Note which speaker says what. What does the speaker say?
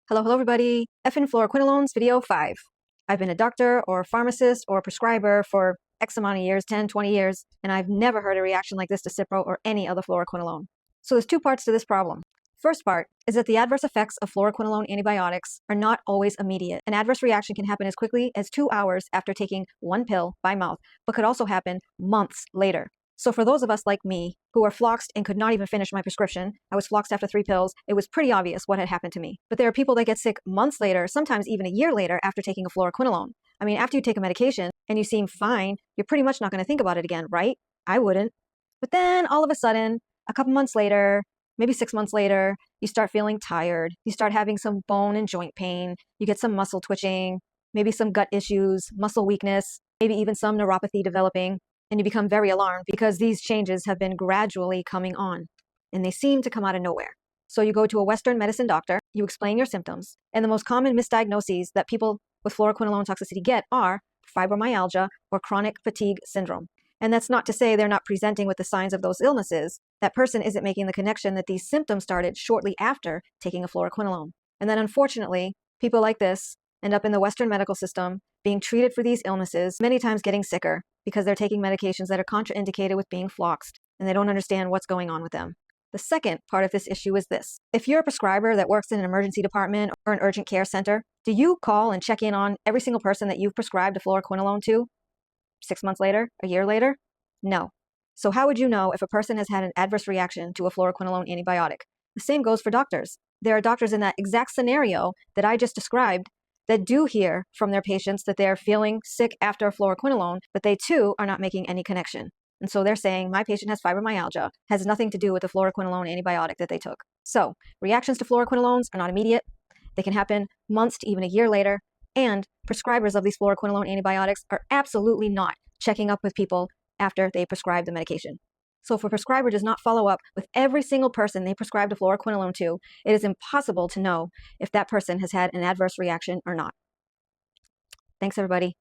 Speaker 1: Hello everybody. Effin Fluoroquinolones video 5. I've been a doctor or a pharmacist or a prescriber for X amount of years, 10, 20 years, and I've never heard a reaction like this to Cipro or any other fluoroquinolone. So there's two parts to this problem. First part is that the adverse effects of fluoroquinolone antibiotics are not always immediate. An adverse reaction can happen as quickly as 2 hours after taking one pill by mouth, but could also happen months later. So for those of us like me who are floxed and could not even finish my prescription, I was floxed after 3 pills, it was pretty obvious what had happened to me. But there are people that get sick months later, sometimes even a year later after taking a fluoroquinolone. I mean, after you take a medication and you seem fine, you're pretty much not going to think about it again, right? I wouldn't. But then all of a sudden, a couple months later, maybe 6 months later, you start feeling tired. You start having some bone and joint pain. You get some muscle twitching, maybe some gut issues, muscle weakness, maybe even some neuropathy developing. And you become very alarmed because these changes have been gradually coming on and they seem to come out of nowhere. So you go to a Western medicine doctor, you explain your symptoms, and the most common misdiagnoses that people with fluoroquinolone toxicity get are fibromyalgia or chronic fatigue syndrome. And that's not to say they're not presenting with the signs of those illnesses. That person isn't making the connection that these symptoms started shortly after taking a fluoroquinolone. And then unfortunately, people like this end up in the Western medical system being treated for these illnesses, many times getting sicker because they're taking medications that are contraindicated with being floxed, and they don't understand what's going on with them. The second part of this issue is this. If you're a prescriber that works in an emergency department or an urgent care center, do you call and check in on every single person that you've prescribed a fluoroquinolone to 6 months later, a year later? No. So how would you know if a person has had an adverse reaction to a fluoroquinolone antibiotic? The same goes for doctors. There are doctors in that exact scenario that I just described that do hear from their patients that they're feeling sick after a fluoroquinolone, but they too are not making any connection. And so they're saying, my patient has fibromyalgia, has nothing to do with the fluoroquinolone antibiotic that they took. So reactions to fluoroquinolones are not immediate. They can happen months to even a year later. And prescribers of these fluoroquinolone antibiotics are absolutely not checking up with people after they prescribe the medication. So if a prescriber does not follow up with every single person they prescribed a fluoroquinolone to, it is impossible to know if that person has had an adverse reaction or not. Thanks, everybody.